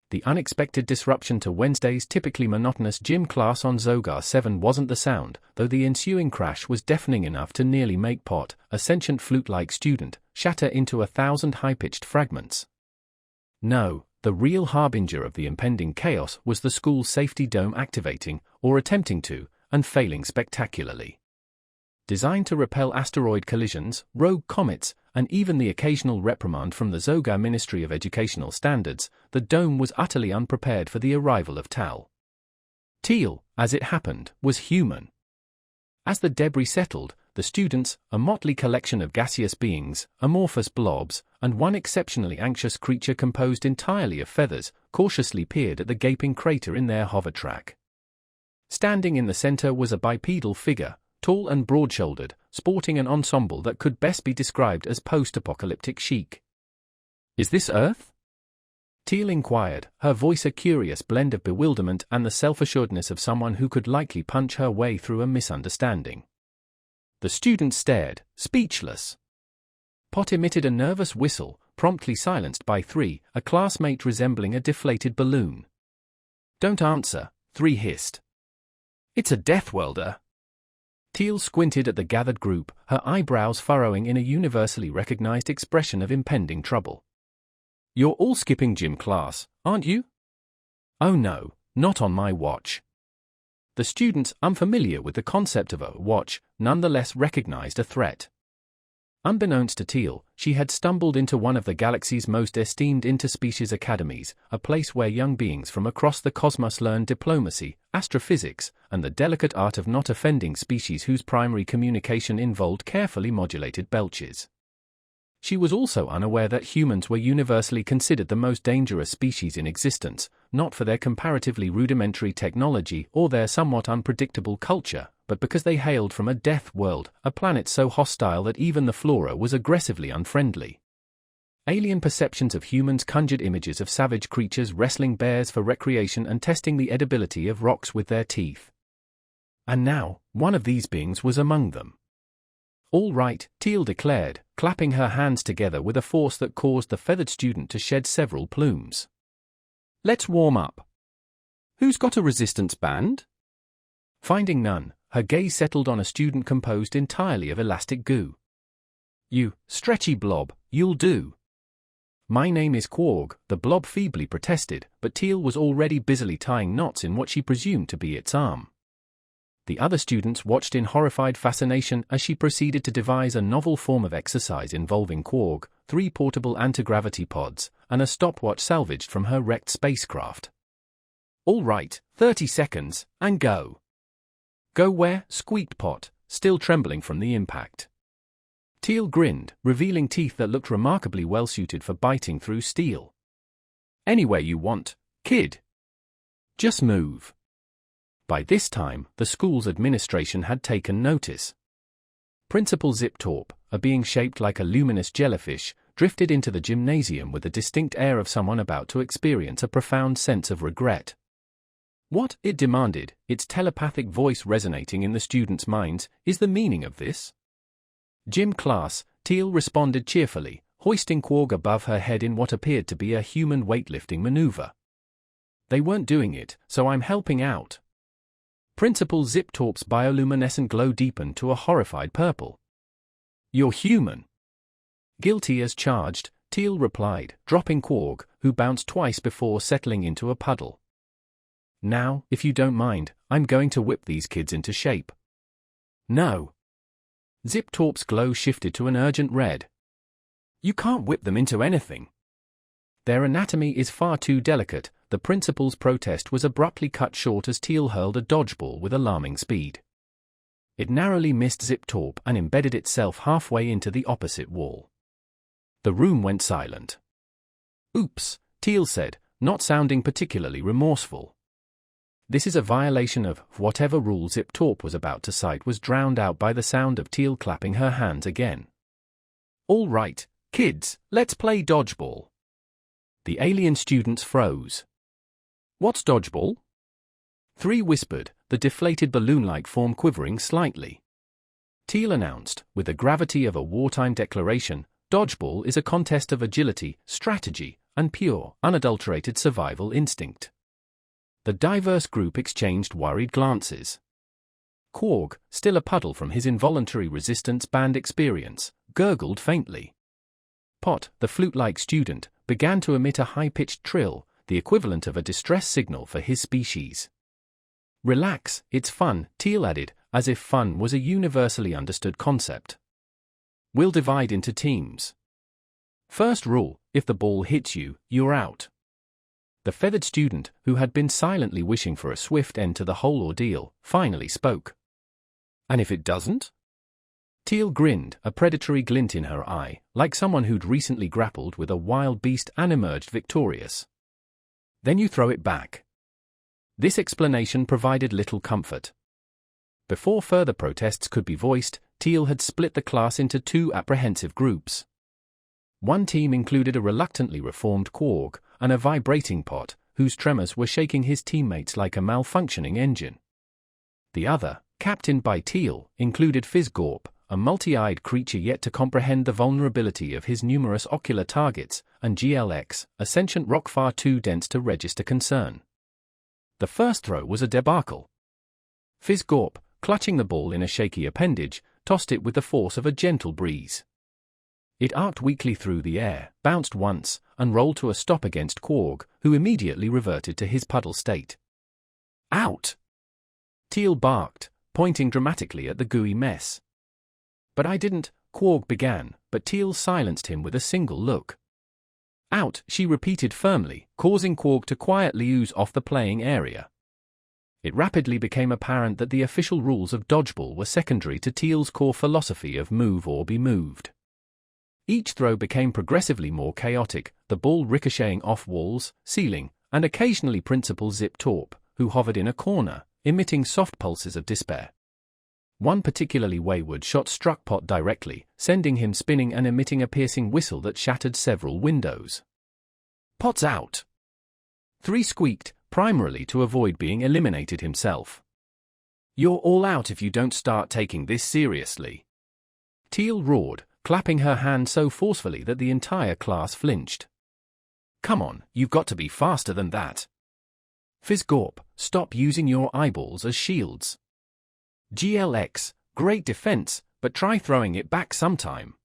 The unexpected disruption to Wednesday's typically monotonous gym class on Zogar 7 wasn't the sound, though the ensuing crash was deafening enough to nearly make Pot, a sentient flute-like student, shatter into 1,000 high-pitched fragments. No, the real harbinger of the impending chaos was the school's safety dome activating, or attempting to, and failing spectacularly. Designed to repel asteroid collisions, rogue comets, and even the occasional reprimand from the Zogar Ministry of Educational Standards, the dome was utterly unprepared for the arrival of Tal. Teal, as it happened, was human. As the debris settled, the students, a motley collection of gaseous beings, amorphous blobs, and one exceptionally anxious creature composed entirely of feathers, cautiously peered at the gaping crater in their hover track. Standing in the center was a bipedal figure, tall and broad-shouldered, sporting an ensemble that could best be described as post-apocalyptic chic. "Is this Earth?" Teal inquired, her voice a curious blend of bewilderment and the self-assuredness of someone who could likely punch her way through a misunderstanding. The student stared, speechless. Pot emitted a nervous whistle, promptly silenced by 3, a classmate resembling a deflated balloon. "Don't answer," 3 hissed. "It's a Deathworlder." Teal squinted at the gathered group, her eyebrows furrowing in a universally recognized expression of impending trouble. "You're all skipping gym class, aren't you?" "Oh no, not on my watch." The students, unfamiliar with the concept of a watch, nonetheless recognized a threat. Unbeknownst to Teal, she had stumbled into one of the galaxy's most esteemed interspecies academies, a place where young beings from across the cosmos learn diplomacy, astrophysics, and the delicate art of not offending species whose primary communication involved carefully modulated belches. She was also unaware that humans were universally considered the most dangerous species in existence, not for their comparatively rudimentary technology or their somewhat unpredictable culture, but because they hailed from a death world, a planet so hostile that even the flora was aggressively unfriendly. Alien perceptions of humans conjured images of savage creatures wrestling bears for recreation and testing the edibility of rocks with their teeth. And now, one of these beings was among them. "All right," Teal declared, clapping her hands together with a force that caused the feathered student to shed several plumes. "Let's warm up. Who's got a resistance band?" Finding none, her gaze settled on a student composed entirely of elastic goo. "You, stretchy blob, you'll do." "My name is Quarg," the blob feebly protested, but Teal was already busily tying knots in what she presumed to be its arm. The other students watched in horrified fascination as she proceeded to devise a novel form of exercise involving Quarg, 3 portable anti-gravity pods, and a stopwatch salvaged from her wrecked spacecraft. "All right, 30 seconds, and go." "Go where?" squeaked Pot, still trembling from the impact. Teal grinned, revealing teeth that looked remarkably well-suited for biting through steel. "Anywhere you want, kid. Just move." By this time, the school's administration had taken notice. Principal Zip Torp, a being shaped like a luminous jellyfish, drifted into the gymnasium with the distinct air of someone about to experience a profound sense of regret. "What," it demanded, its telepathic voice resonating in the students' minds, "is the meaning of this?" "Gym class," Teal responded cheerfully, hoisting Quarg above her head in what appeared to be a human weightlifting maneuver. "They weren't doing it, so I'm helping out." Principal Zip Torp's bioluminescent glow deepened to a horrified purple. "You're human." "Guilty as charged," Teal replied, dropping Quarg, who bounced twice before settling into a puddle. "Now, if you don't mind, I'm going to whip these kids into shape." "No." Zip Torp's glow shifted to an urgent red. "You can't whip them into anything. Their anatomy is far too delicate." The principal's protest was abruptly cut short as Teal hurled a dodgeball with alarming speed. It narrowly missed Zip Torp and embedded itself halfway into the opposite wall. The room went silent. "Oops," Teal said, not sounding particularly remorseful. This is a violation of whatever rule Zip Torp was about to cite was drowned out by the sound of Teal clapping her hands again. "All right, kids, let's play dodgeball." The alien students froze. "What's dodgeball?" 3 whispered, the deflated balloon-like form quivering slightly. Teal announced, with the gravity of a wartime declaration, "Dodgeball is a contest of agility, strategy, and pure, unadulterated survival instinct. The diverse group exchanged worried glances. Quark, still a puddle from his involuntary resistance band experience, gurgled faintly. Pot, the flute-like student, began to emit a high-pitched trill, the equivalent of a distress signal for his species. Relax, it's fun, Teal added, as if fun was a universally understood concept. We'll divide into teams. First rule, if the ball hits you, you're out. The feathered student, who had been silently wishing for a swift end to the whole ordeal, finally spoke. And if it doesn't? Teal grinned, a predatory glint in her eye, like someone who'd recently grappled with a wild beast and emerged victorious. Then you throw it back. This explanation provided little comfort. Before further protests could be voiced, Teal had split the class into two apprehensive groups. One team included a reluctantly reformed Quark and a vibrating Pot, whose tremors were shaking his teammates like a malfunctioning engine. The other, captained by Teal, included Fizzgorp, a multi-eyed creature yet to comprehend the vulnerability of his numerous ocular targets, and GLX, a sentient rock far too dense to register concern. The first throw was a debacle. Fizzgorp, clutching the ball in a shaky appendage, tossed it with the force of a gentle breeze. It arced weakly through the air, bounced once, and rolled to a stop against Quark, who immediately reverted to his puddle state. Out! Teal barked, pointing dramatically at the gooey mess. But I didn't, Quark began, but Teal silenced him with a single look. Out, she repeated firmly, causing Quark to quietly ooze off the playing area. It rapidly became apparent that the official rules of dodgeball were secondary to Teal's core philosophy of move or be moved. Each throw became progressively more chaotic, the ball ricocheting off walls, ceiling, and occasionally Principal Zip Torp, who hovered in a corner, emitting soft pulses of despair. One particularly wayward shot struck Pot directly, sending him spinning and emitting a piercing whistle that shattered several windows. Pot's out! 3 squeaked, primarily to avoid being eliminated himself. You're all out if you don't start taking this seriously. Teal roared, clapping her hand so forcefully that the entire class flinched. Come on, you've got to be faster than that. Fizzgorp, stop using your eyeballs as shields. GLX, great defense, but try throwing it back sometime.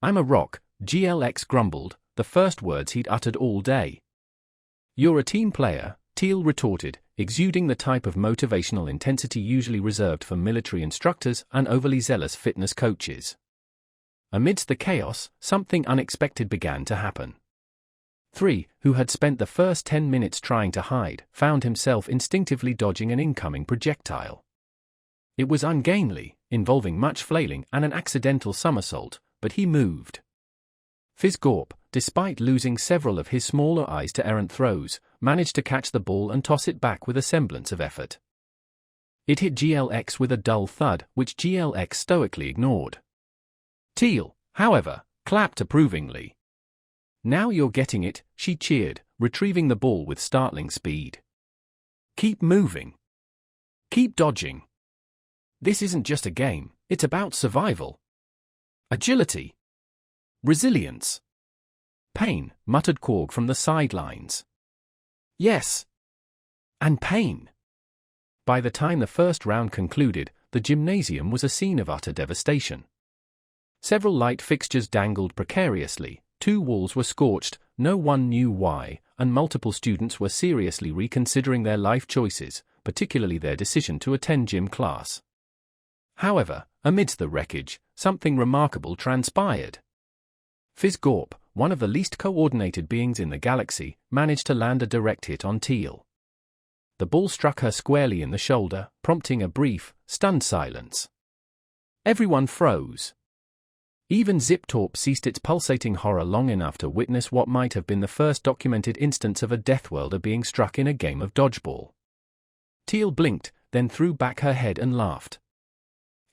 I'm a rock, GLX grumbled, the first words he'd uttered all day. You're a team player, Teal retorted, exuding the type of motivational intensity usually reserved for military instructors and overly zealous fitness coaches. Amidst the chaos, something unexpected began to happen. 3, who had spent the first 10 minutes trying to hide, found himself instinctively dodging an incoming projectile. It was ungainly, involving much flailing and an accidental somersault, but he moved. Fizzgorp, despite losing several of his smaller eyes to errant throws, managed to catch the ball and toss it back with a semblance of effort. It hit GLX with a dull thud, which GLX stoically ignored. Teal, however, clapped approvingly. Now you're getting it, she cheered, retrieving the ball with startling speed. Keep moving. Keep dodging. This isn't just a game, it's about survival. Agility. Resilience. Pain, muttered Quark from the sidelines. Yes. And pain. By the time the first round concluded, the gymnasium was a scene of utter devastation. Several light fixtures dangled precariously, 2 walls were scorched, no one knew why, and multiple students were seriously reconsidering their life choices, particularly their decision to attend gym class. However, amidst the wreckage, something remarkable transpired. Fizzgorp, one of the least coordinated beings in the galaxy, managed to land a direct hit on Teal. The ball struck her squarely in the shoulder, prompting a brief, stunned silence. Everyone froze. Even Zip Torp ceased its pulsating horror long enough to witness what might have been the first documented instance of a Deathworlder being struck in a game of dodgeball. Teal blinked, then threw back her head and laughed.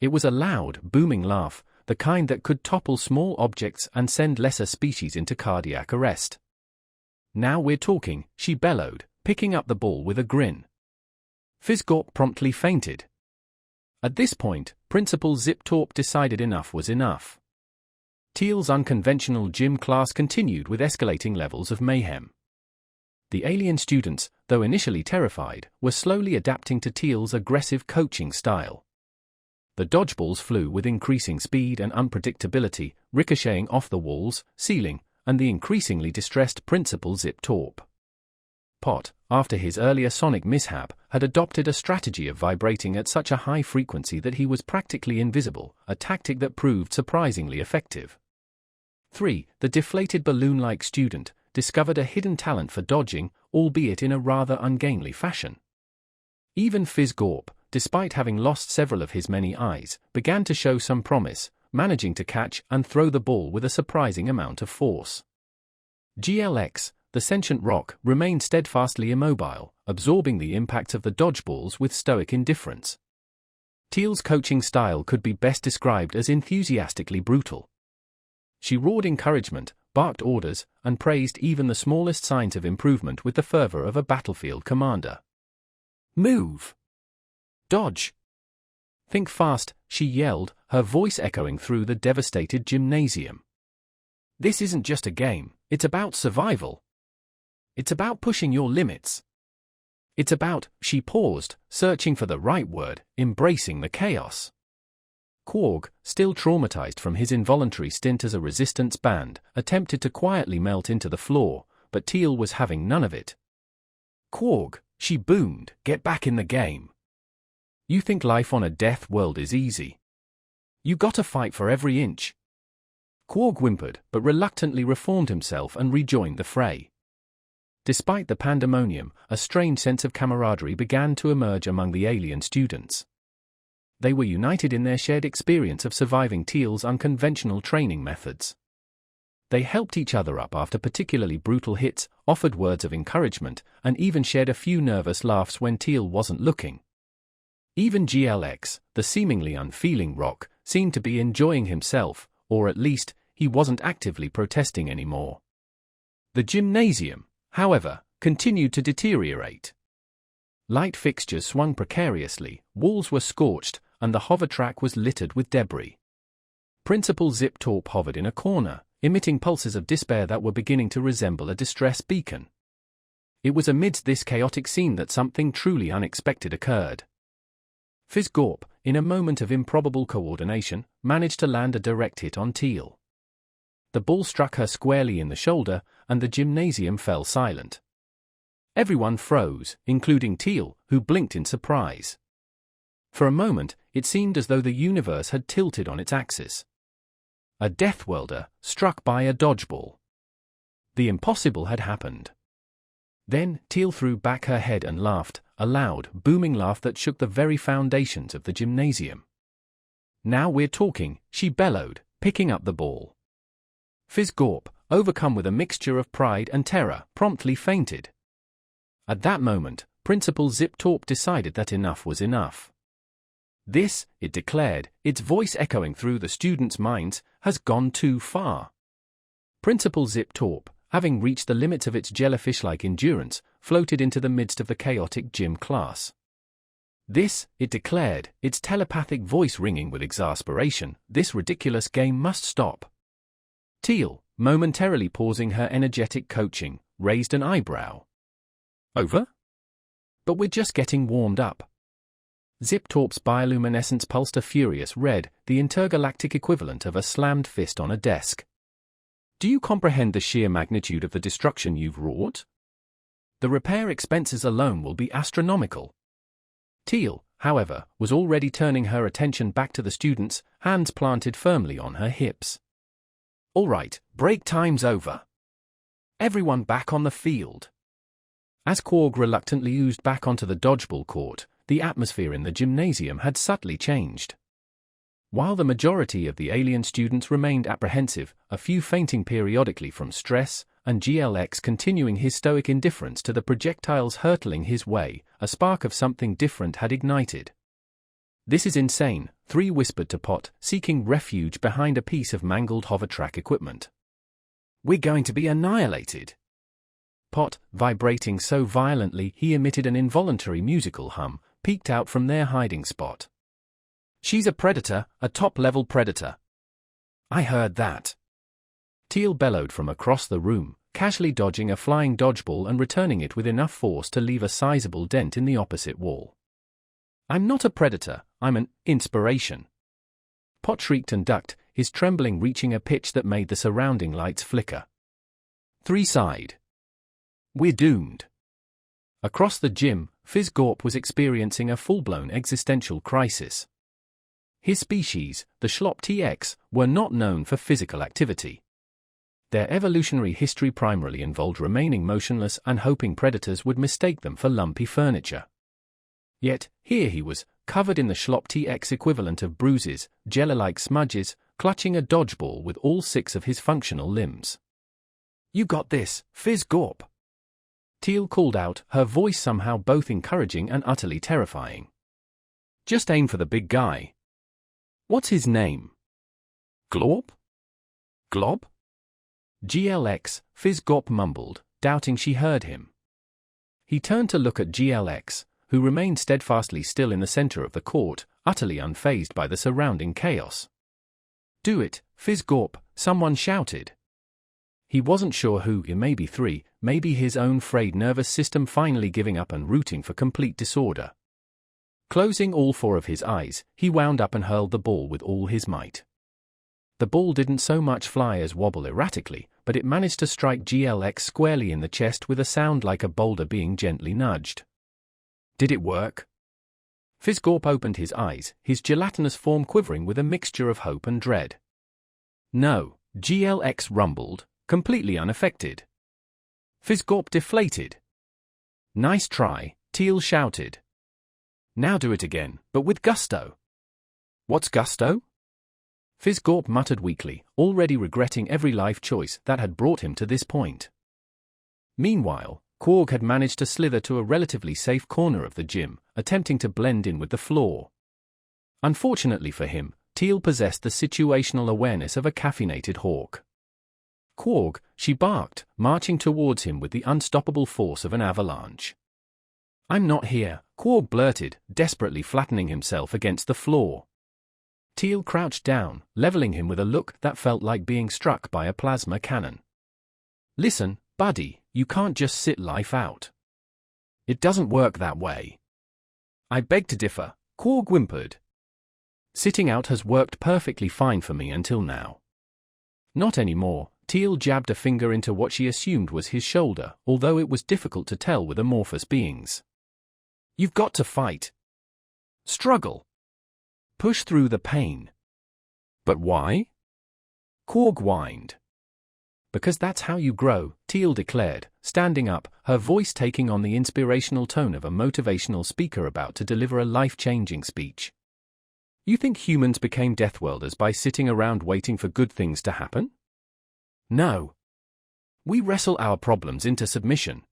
It was a loud, booming laugh, the kind that could topple small objects and send lesser species into cardiac arrest. Now we're talking, she bellowed, picking up the ball with a grin. Fizzgorp promptly fainted. At this point, Principal Zip Torp decided enough was enough. Teal's unconventional gym class continued with escalating levels of mayhem. The alien students, though initially terrified, were slowly adapting to Teal's aggressive coaching style. The dodgeballs flew with increasing speed and unpredictability, ricocheting off the walls, ceiling, and the increasingly distressed Principal Zip Torp. Pot, after his earlier sonic mishap, had adopted a strategy of vibrating at such a high frequency that he was practically invisible, a tactic that proved surprisingly effective. 3. The deflated balloon-like student discovered a hidden talent for dodging, albeit in a rather ungainly fashion. Even Fizzgorp, despite having lost several of his many eyes, began to show some promise, managing to catch and throw the ball with a surprising amount of force. GLX, the sentient rock, remained steadfastly immobile, absorbing the impact of the dodgeballs with stoic indifference. Teal's coaching style could be best described as enthusiastically brutal. She roared encouragement, barked orders, and praised even the smallest signs of improvement with the fervor of a battlefield commander. Move! Dodge! Think fast, she yelled, her voice echoing through the devastated gymnasium. This isn't just a game, it's about survival. It's about pushing your limits. It's about, she paused, searching for the right word, embracing the chaos. Quark, still traumatized from his involuntary stint as a resistance band, attempted to quietly melt into the floor, but Teal was having none of it. Quark, she boomed, get back in the game. You think life on a death world is easy? You gotta fight for every inch. Quark whimpered, but reluctantly reformed himself and rejoined the fray. Despite the pandemonium, a strange sense of camaraderie began to emerge among the alien students. They were united in their shared experience of surviving Teal's unconventional training methods. They helped each other up after particularly brutal hits, offered words of encouragement, and even shared a few nervous laughs when Teal wasn't looking. Even GLX, the seemingly unfeeling rock, seemed to be enjoying himself, or at least, he wasn't actively protesting anymore. The gymnasium, however, continued to deteriorate. Light fixtures swung precariously, walls were scorched, and the hover track was littered with debris. Principal Zip Torp hovered in a corner, emitting pulses of despair that were beginning to resemble a distress beacon. It was amidst this chaotic scene that something truly unexpected occurred. Fizzgorp, in a moment of improbable coordination, managed to land a direct hit on Teal. The ball struck her squarely in the shoulder, and the gymnasium fell silent. Everyone froze, including Teal, who blinked in surprise. For a moment, it seemed as though the universe had tilted on its axis. A Deathworlder, struck by a dodgeball. The impossible had happened. Then, Teal threw back her head and laughed, a loud, booming laugh that shook the very foundations of the gymnasium. Now we're talking, she bellowed, picking up the ball. Fizzgorp, overcome with a mixture of pride and terror, promptly fainted. At that moment, Principal Zip Torp decided that enough was enough. This, it declared, its voice echoing through the students' minds, has gone too far. Principal Zip Torp, having reached the limits of its jellyfish-like endurance, floated into the midst of the chaotic gym class. This, it declared, its telepathic voice ringing with exasperation, this ridiculous game must stop. Teal, momentarily pausing her energetic coaching, raised an eyebrow. Over? But we're just getting warmed up. Zip Torp's bioluminescence pulsed a furious red, the intergalactic equivalent of a slammed fist on a desk. Do you comprehend the sheer magnitude of the destruction you've wrought? The repair expenses alone will be astronomical. Teal, however, was already turning her attention back to the students, hands planted firmly on her hips. All right, break time's over. Everyone back on the field. As Quark reluctantly oozed back onto the dodgeball court, the atmosphere in the gymnasium had subtly changed. While the majority of the alien students remained apprehensive, a few fainting periodically from stress, and GLX continuing his stoic indifference to the projectiles hurtling his way, a spark of something different had ignited. This is insane, 3 whispered to Pot, seeking refuge behind a piece of mangled hovertrack equipment. We're going to be annihilated. Pot, vibrating so violently he emitted an involuntary musical hum, peeked out from their hiding spot. She's a predator, a top-level predator. I heard that. Teal bellowed from across the room, casually dodging a flying dodgeball and returning it with enough force to leave a sizable dent in the opposite wall. "I'm not a predator, I'm an inspiration." Pot shrieked and ducked, his trembling reaching a pitch that made the surrounding lights flicker. 3 sighed. "We're doomed." Across the gym, Fizz Gorp was experiencing a full-blown existential crisis. His species, the Schlop TX, were not known for physical activity. Their evolutionary history primarily involved remaining motionless and hoping predators would mistake them for lumpy furniture. Yet, here he was, covered in the Schlop TX equivalent of bruises, jelly-like smudges, clutching a dodgeball with all 6 of his functional limbs. "You got this, Fizz Gorp," Teal called out, her voice somehow both encouraging and utterly terrifying. "Just aim for the big guy." "What's his name?" "Glorp? Glob?" "GLX," Fizz Gorp mumbled, doubting she heard him. He turned to look at GLX, who remained steadfastly still in the center of the court, utterly unfazed by the surrounding chaos. "Do it, Fizz Gorp," someone shouted. He wasn't sure who, maybe 3, maybe his own frayed nervous system finally giving up and rooting for complete disorder. Closing all 4 of his eyes, he wound up and hurled the ball with all his might. The ball didn't so much fly as wobble erratically, but it managed to strike GLX squarely in the chest with a sound like a boulder being gently nudged. Did it work? Fizz Gorp opened his eyes, his gelatinous form quivering with a mixture of hope and dread. "No," GLX rumbled, completely unaffected. Fizz Gorp deflated. "Nice try," Teal shouted. "Now do it again, but with gusto." "What's gusto?" Fizz Gorp muttered weakly, already regretting every life choice that had brought him to this point. Meanwhile, Quarg had managed to slither to a relatively safe corner of the gym, attempting to blend in with the floor. Unfortunately for him, Teal possessed the situational awareness of a caffeinated hawk. "Quarg," she barked, marching towards him with the unstoppable force of an avalanche. "I'm not here," Quarg blurted, desperately flattening himself against the floor. Teal crouched down, leveling him with a look that felt like being struck by a plasma cannon. "Listen, buddy, you can't just sit life out. It doesn't work that way." "I beg to differ," Quarg whimpered. "Sitting out has worked perfectly fine for me until now." "Not anymore." Teal jabbed a finger into what she assumed was his shoulder, although it was difficult to tell with amorphous beings. "You've got to fight. Struggle. Push through the pain." "But why?" Quarg whined. "Because that's how you grow," Teal declared, standing up, her voice taking on the inspirational tone of a motivational speaker about to deliver a life-changing speech. "You think humans became Deathworlders by sitting around waiting for good things to happen? No. We wrestle our problems into submission.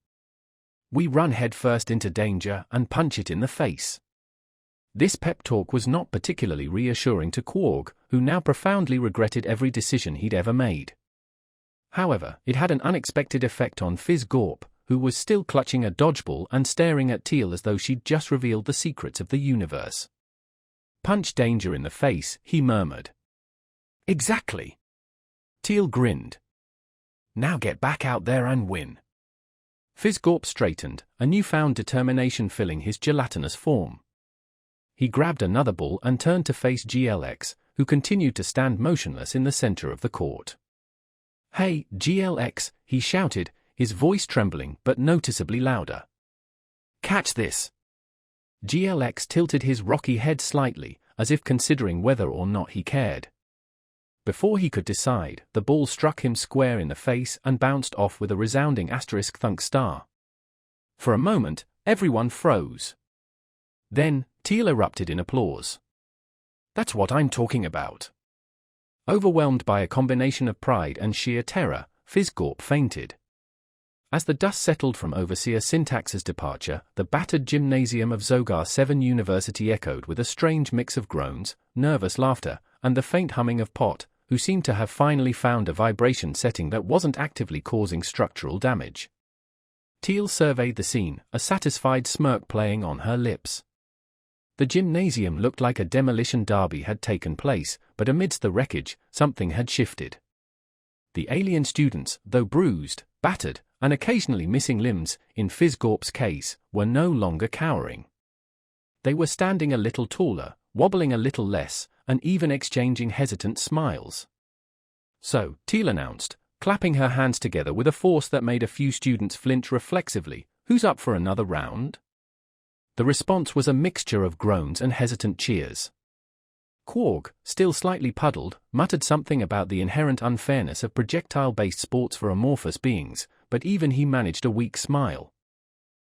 We run headfirst into danger and punch it in the face." This pep talk was not particularly reassuring to Quarg, who now profoundly regretted every decision he'd ever made. However, it had an unexpected effect on Fizz Gorp, who was still clutching a dodgeball and staring at Teal as though she'd just revealed the secrets of the universe. "Punch danger in the face," he murmured. "Exactly." Teal grinned. "Now get back out there and win." Fizz Gorp straightened, a newfound determination filling his gelatinous form. He grabbed another ball and turned to face GLX, who continued to stand motionless in the center of the court. "Hey, GLX," he shouted, his voice trembling but noticeably louder. "Catch this." GLX tilted his rocky head slightly, as if considering whether or not he cared. Before he could decide, the ball struck him square in the face and bounced off with a resounding asterisk thunk star. For a moment, everyone froze. Then, Teal erupted in applause. "That's what I'm talking about." Overwhelmed by a combination of pride and sheer terror, Fizz Gorp fainted. As the dust settled from Overseer Syntax's departure, the battered gymnasium of Zogar 7 University echoed with a strange mix of groans, nervous laughter, and the faint humming of Pot, who seemed to have finally found a vibration setting that wasn't actively causing structural damage. Teal surveyed the scene, a satisfied smirk playing on her lips. The gymnasium looked like a demolition derby had taken place, but amidst the wreckage, something had shifted. The alien students, though bruised, battered, and occasionally missing limbs, in Fizzgorp's case, were no longer cowering. They were standing a little taller, wobbling a little less, and even exchanging hesitant smiles. "So," Teal announced, clapping her hands together with a force that made a few students flinch reflexively, "who's up for another round?" The response was a mixture of groans and hesitant cheers. Quark, still slightly puddled, muttered something about the inherent unfairness of projectile-based sports for amorphous beings, but even he managed a weak smile.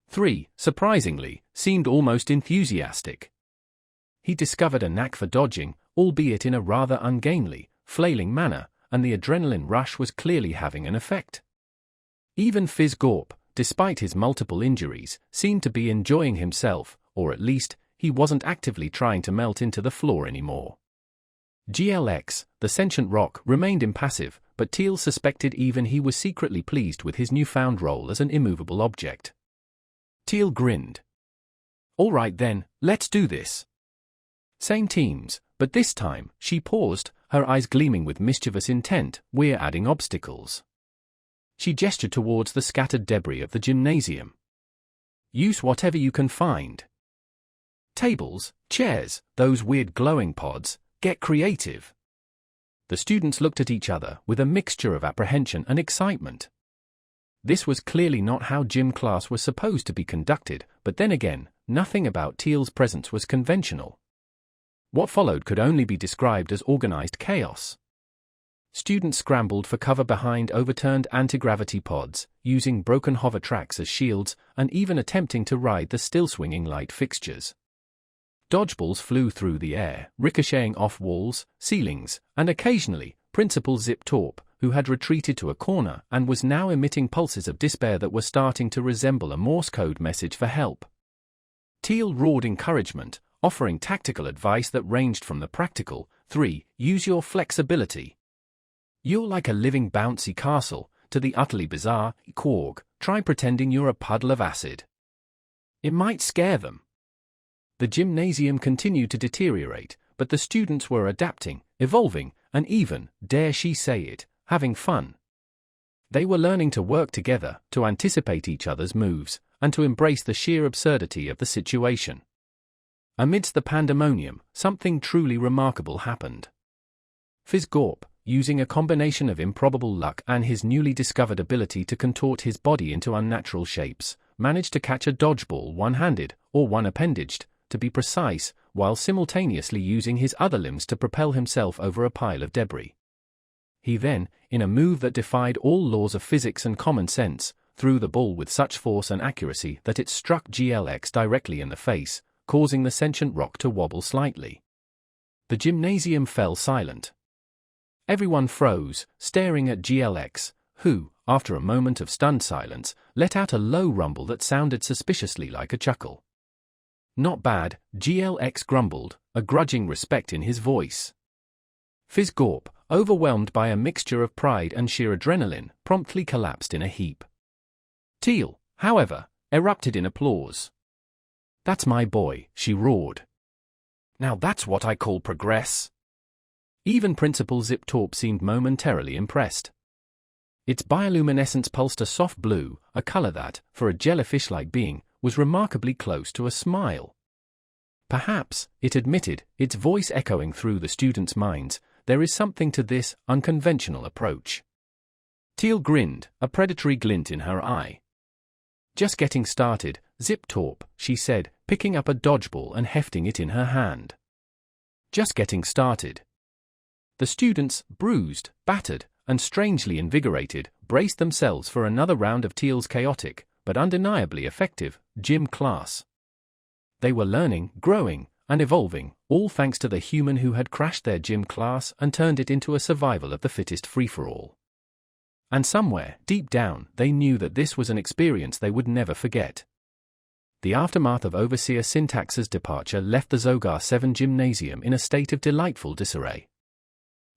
3, surprisingly, seemed almost enthusiastic. He discovered a knack for dodging, albeit in a rather ungainly, flailing manner, and the adrenaline rush was clearly having an effect. Even Fizzgorp, despite his multiple injuries, seemed to be enjoying himself, or at least, he wasn't actively trying to melt into the floor anymore. GLX, the sentient rock, remained impassive, but Teal suspected even he was secretly pleased with his newfound role as an immovable object. Teal grinned. "All right then, let's do this." Same teams, but this time, she paused, her eyes gleaming with mischievous intent. "We're adding obstacles." She gestured towards the scattered debris of the gymnasium. "Use whatever you can find. Tables, chairs, those weird glowing pods, get creative." The students looked at each other with a mixture of apprehension and excitement. This was clearly not how gym class was supposed to be conducted, but then again, nothing about Teal's presence was conventional. What followed could only be described as organized chaos. Students scrambled for cover behind overturned anti-gravity pods, using broken hover tracks as shields, and even attempting to ride the still-swinging light fixtures. Dodgeballs flew through the air, ricocheting off walls, ceilings, and occasionally, Principal Zip Torp, who had retreated to a corner and was now emitting pulses of despair that were starting to resemble a Morse code message for help. Teal roared encouragement, offering tactical advice that ranged from the practical, 3, use your flexibility. You're like a living bouncy castle, to the utterly bizarre, Quark, try pretending you're a puddle of acid. It might scare them. The gymnasium continued to deteriorate, but the students were adapting, evolving, and even, dare she say it, having fun. They were learning to work together, to anticipate each other's moves, and to embrace the sheer absurdity of the situation. Amidst the pandemonium, something truly remarkable happened. Fizzgorp, using a combination of improbable luck and his newly discovered ability to contort his body into unnatural shapes, managed to catch a dodgeball one-handed, or one-appendaged, to be precise, while simultaneously using his other limbs to propel himself over a pile of debris. He then, in a move that defied all laws of physics and common sense, threw the ball with such force and accuracy that it struck GLX directly in the face, causing the sentient rock to wobble slightly. The gymnasium fell silent. Everyone froze, staring at GLX, who, after a moment of stunned silence, let out a low rumble that sounded suspiciously like a chuckle. "Not bad," GLX grumbled, a grudging respect in his voice. Fizzgorp, overwhelmed by a mixture of pride and sheer adrenaline, promptly collapsed in a heap. Teal, however, erupted in applause. "That's my boy," she roared. "Now that's what I call progress." Even Principal Zip Torp seemed momentarily impressed. Its bioluminescence pulsed a soft blue, a color that, for a jellyfish-like being, was remarkably close to a smile. Perhaps, it admitted, its voice echoing through the students' minds, there is something to this unconventional approach. Teal grinned, a predatory glint in her eye. "Just getting started, Zip Torp," she said, picking up a dodgeball and hefting it in her hand. "Just getting started." The students, bruised, battered, and strangely invigorated, braced themselves for another round of Teal's chaotic, but undeniably effective, gym class. They were learning, growing, and evolving, all thanks to the human who had crashed their gym class and turned it into a survival of the fittest free-for-all. And somewhere, deep down, they knew that this was an experience they would never forget. The aftermath of Overseer Syntax's departure left the Zogar 7 gymnasium in a state of delightful disarray.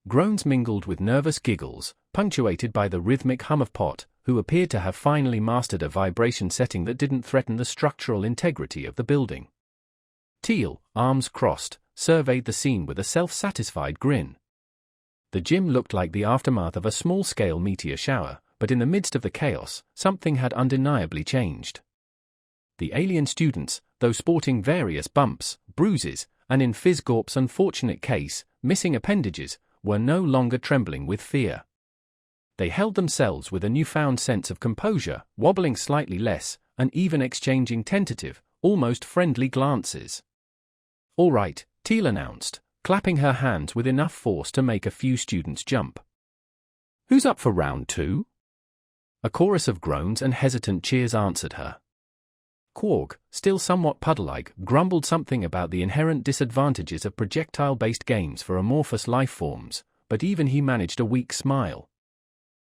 Groans mingled with nervous giggles, punctuated by the rhythmic hum of Pot, who appeared to have finally mastered a vibration setting that didn't threaten the structural integrity of the building. Teal, arms crossed, surveyed the scene with a self-satisfied grin. The gym looked like the aftermath of a small-scale meteor shower, but in the midst of the chaos, something had undeniably changed. The alien students, though sporting various bumps, bruises, and in Fizzgorp's unfortunate case, missing appendages, were no longer trembling with fear. They held themselves with a newfound sense of composure, wobbling slightly less, and even exchanging tentative, almost friendly glances. "All right," Teal announced, clapping her hands with enough force to make a few students jump. "Who's up for round 2? A chorus of groans and hesitant cheers answered her. Quark, still somewhat puddle-like, grumbled something about the inherent disadvantages of projectile-based games for amorphous life forms, but even he managed a weak smile.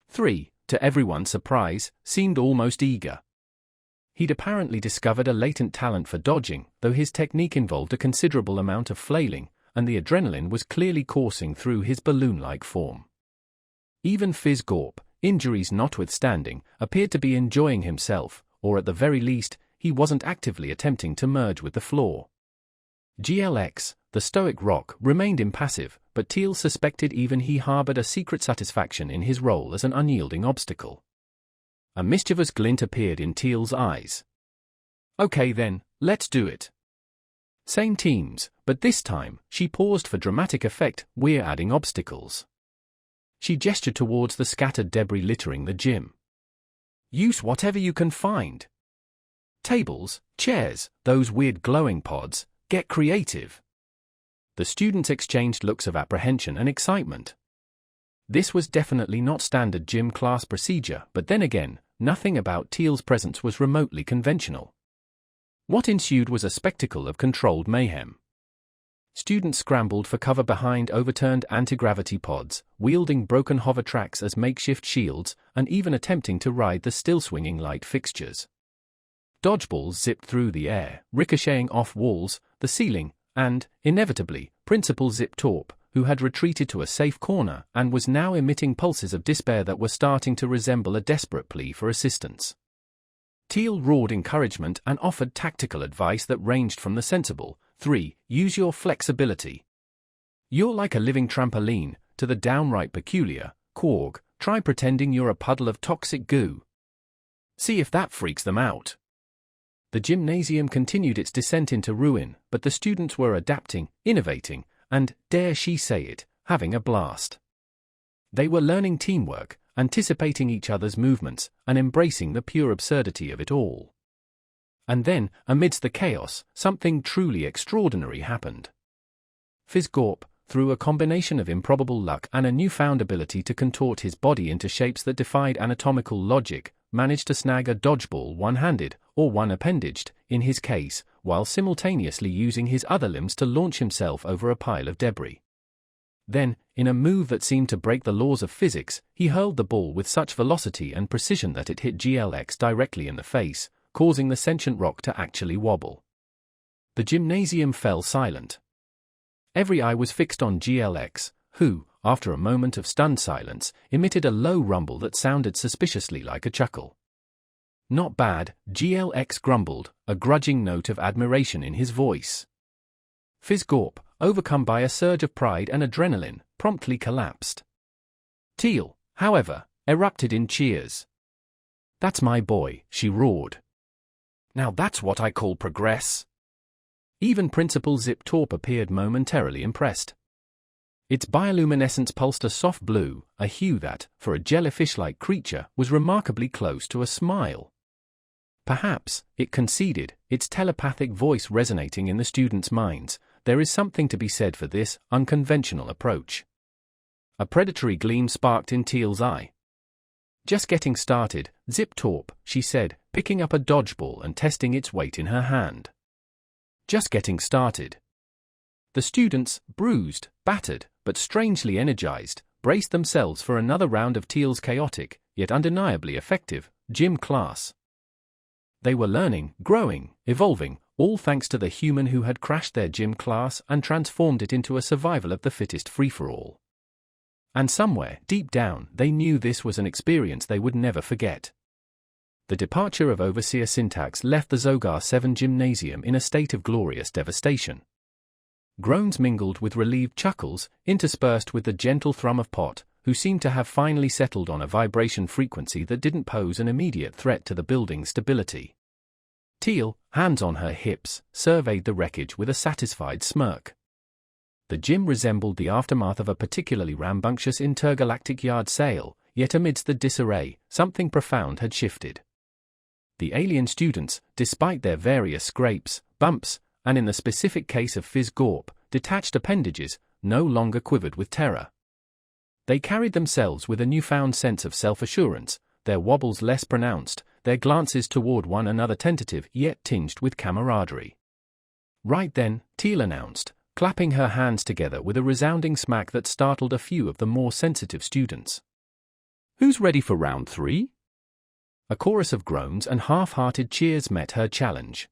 3, to everyone's surprise, seemed almost eager. He'd apparently discovered a latent talent for dodging, though his technique involved a considerable amount of flailing, and the adrenaline was clearly coursing through his balloon-like form. Even Fizzgorp, injuries notwithstanding, appeared to be enjoying himself, or at the very least, he wasn't actively attempting to merge with the floor. GLX, the stoic rock, remained impassive, but Teal suspected even he harbored a secret satisfaction in his role as an unyielding obstacle. A mischievous glint appeared in Teal's eyes. "Okay then, let's do it." Same teams, but this time, she paused for dramatic effect, "We're adding obstacles." She gestured towards the scattered debris littering the gym. "Use whatever you can find. Tables, chairs, those weird glowing pods, get creative." The students exchanged looks of apprehension and excitement. This was definitely not standard gym class procedure, but then again, nothing about Teal's presence was remotely conventional. What ensued was a spectacle of controlled mayhem. Students scrambled for cover behind overturned anti-gravity pods, wielding broken hover tracks as makeshift shields, and even attempting to ride the still-swinging light fixtures. Dodgeballs zipped through the air, ricocheting off walls, the ceiling, and, inevitably, Principal Zip Torp, who had retreated to a safe corner and was now emitting pulses of despair that were starting to resemble a desperate plea for assistance. Teal roared encouragement and offered tactical advice that ranged from the sensible, 3, use your flexibility. You're like a living trampoline, to the downright peculiar, Quark, try pretending you're a puddle of toxic goo. See if that freaks them out. The gymnasium continued its descent into ruin, but the students were adapting, innovating, and, dare she say it, having a blast. They were learning teamwork, anticipating each other's movements, and embracing the pure absurdity of it all. And then, amidst the chaos, something truly extraordinary happened. Fizzgorp, through a combination of improbable luck and a newfound ability to contort his body into shapes that defied anatomical logic, managed to snag a dodgeball one-handed, or one-appendaged, in his case, while simultaneously using his other limbs to launch himself over a pile of debris. Then, in a move that seemed to break the laws of physics, he hurled the ball with such velocity and precision that it hit GLX directly in the face, causing the sentient rock to actually wobble. The gymnasium fell silent. Every eye was fixed on GLX, who, after a moment of stunned silence, emitted a low rumble that sounded suspiciously like a chuckle. "Not bad," GLX grumbled, a grudging note of admiration in his voice. Fizzgorp, overcome by a surge of pride and adrenaline, promptly collapsed. Teal, however, erupted in cheers. "That's my boy," she roared. "Now that's what I call progress." Even Principal Zip Torp appeared momentarily impressed. Its bioluminescence pulsed a soft blue, a hue that, for a jellyfish-like creature, was remarkably close to a smile. Perhaps, it conceded, its telepathic voice resonating in the students' minds, there is something to be said for this unconventional approach. A predatory gleam sparked in Teal's eye. "Just getting started, Zip Torp," she said, picking up a dodgeball and testing its weight in her hand. "Just getting started." The students, bruised, battered, but strangely energized, braced themselves for another round of Teal's chaotic, yet undeniably effective, gym class. They were learning, growing, evolving, all thanks to the human who had crashed their gym class and transformed it into a survival of the fittest free-for-all. And somewhere, deep down, they knew this was an experience they would never forget. The departure of Overseer Syntax left the Zogar 7 gymnasium in a state of glorious devastation. Groans mingled with relieved chuckles, interspersed with the gentle thrum of Pot, who seemed to have finally settled on a vibration frequency that didn't pose an immediate threat to the building's stability. Teal, hands on her hips, surveyed the wreckage with a satisfied smirk. The gym resembled the aftermath of a particularly rambunctious intergalactic yard sale, yet amidst the disarray, something profound had shifted. The alien students, despite their various scrapes, bumps, and in the specific case of Fizz Gorp, detached appendages, no longer quivered with terror. They carried themselves with a newfound sense of self-assurance, their wobbles less pronounced, their glances toward one another tentative yet tinged with camaraderie. Right then, Teal announced, clapping her hands together with a resounding smack that startled a few of the more sensitive students. "Who's ready for round 3? A chorus of groans and half-hearted cheers met her challenge.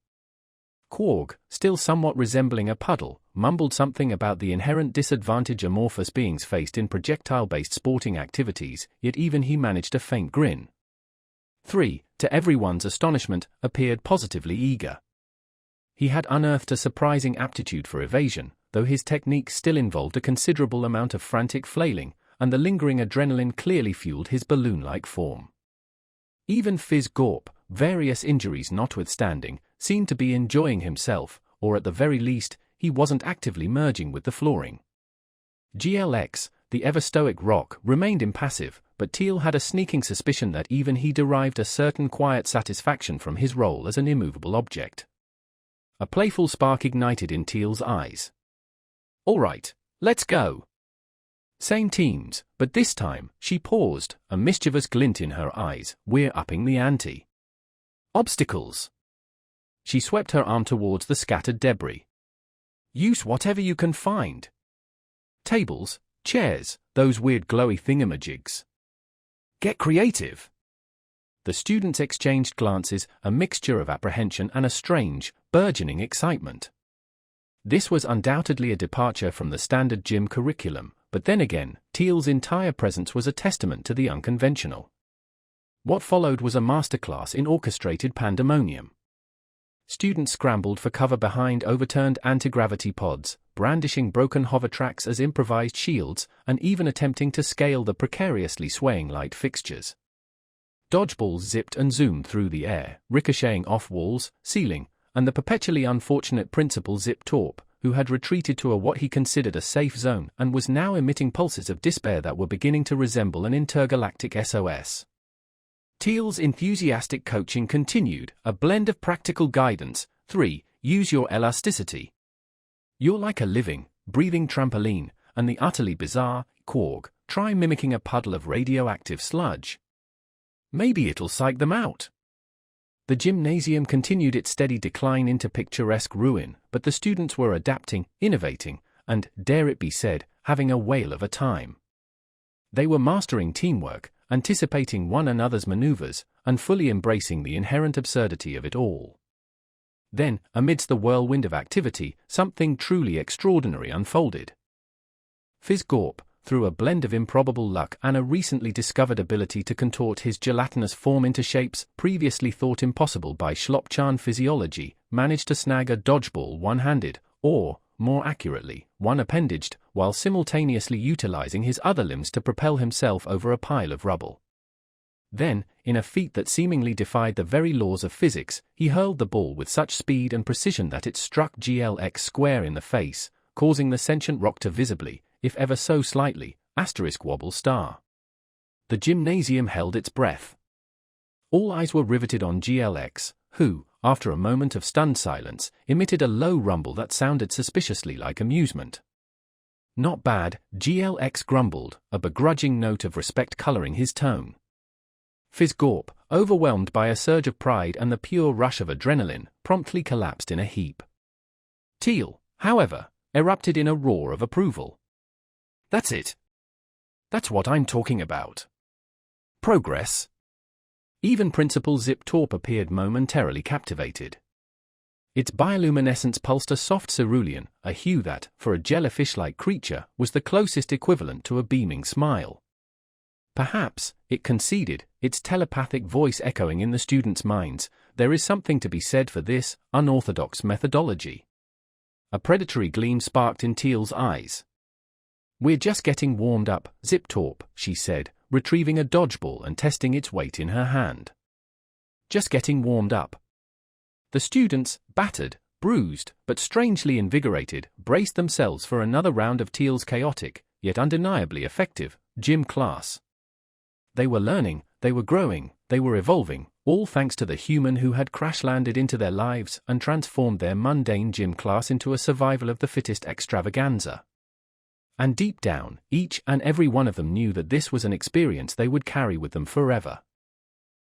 Quarg, still somewhat resembling a puddle, mumbled something about the inherent disadvantage amorphous beings faced in projectile-based sporting activities, yet even he managed a faint grin. 3, to everyone's astonishment, appeared positively eager. He had unearthed a surprising aptitude for evasion, though his technique still involved a considerable amount of frantic flailing, and the lingering adrenaline clearly fueled his balloon-like form. Even Fizz Gorp, various injuries notwithstanding, seemed to be enjoying himself, or at the very least, he wasn't actively merging with the flooring. GLX, the ever-stoic Rock, remained impassive, but Teal had a sneaking suspicion that even he derived a certain quiet satisfaction from his role as an immovable object. A playful spark ignited in Teal's eyes. "All right, let's go." Same teams, but this time, she paused, a mischievous glint in her eyes. "We're upping the ante." "Obstacles." She swept her arm towards the scattered debris. "Use whatever you can find. Tables, chairs, those weird glowy thingamajigs. Get creative." The students exchanged glances, a mixture of apprehension and a strange, burgeoning excitement. This was undoubtedly a departure from the standard gym curriculum, but then again, Teal's entire presence was a testament to the unconventional. What followed was a masterclass in orchestrated pandemonium. Students scrambled for cover behind overturned anti-gravity pods, brandishing broken hover tracks as improvised shields, and even attempting to scale the precariously swaying light fixtures. Dodgeballs zipped and zoomed through the air, ricocheting off walls, ceiling, and the perpetually unfortunate Principal Zip Torp, who had retreated to what he considered a safe zone and was now emitting pulses of despair that were beginning to resemble an intergalactic SOS. Teal's enthusiastic coaching continued, a blend of practical guidance. 3. Use your elasticity. You're like a living, breathing trampoline, and the utterly bizarre, Quarg, try mimicking a puddle of radioactive sludge. Maybe it'll psych them out. The gymnasium continued its steady decline into picturesque ruin, but the students were adapting, innovating, and, dare it be said, having a whale of a time. They were mastering teamwork, anticipating one another's maneuvers, and fully embracing the inherent absurdity of it all. Then, amidst the whirlwind of activity, something truly extraordinary unfolded. Fizz Gorp, through a blend of improbable luck and a recently discovered ability to contort his gelatinous form into shapes previously thought impossible by Schlopchan physiology, managed to snag a dodgeball one-handed, or, more accurately, one-appendaged, while simultaneously utilizing his other limbs to propel himself over a pile of rubble. Then, in a feat that seemingly defied the very laws of physics, he hurled the ball with such speed and precision that it struck GLX square in the face, causing the sentient rock to visibly, if ever so slightly, wobble star. The gymnasium held its breath. All eyes were riveted on GLX, who, after a moment of stunned silence, emitted a low rumble that sounded suspiciously like amusement. "Not bad," GLX grumbled, a begrudging note of respect coloring his tone. Fizz Gorp, overwhelmed by a surge of pride and the pure rush of adrenaline, promptly collapsed in a heap. Teal, however, erupted in a roar of approval. "That's it. That's what I'm talking about. Progress." Even Principal Zip Torp appeared momentarily captivated. Its bioluminescence pulsed a soft cerulean, a hue that, for a jellyfish-like creature, was the closest equivalent to a beaming smile. Perhaps, it conceded, its telepathic voice echoing in the students' minds, there is something to be said for this unorthodox methodology. A predatory gleam sparked in Teal's eyes. "We're just getting warmed up, Zip-Torp," she said, retrieving a dodgeball and testing its weight in her hand. Just getting warmed up. The students, battered, bruised, but strangely invigorated, braced themselves for another round of Teal's chaotic, yet undeniably effective, gym class. They were learning, they were growing, they were evolving, all thanks to the human who had crash-landed into their lives and transformed their mundane gym class into a survival-of-the-fittest extravaganza. And deep down, each and every one of them knew that this was an experience they would carry with them forever.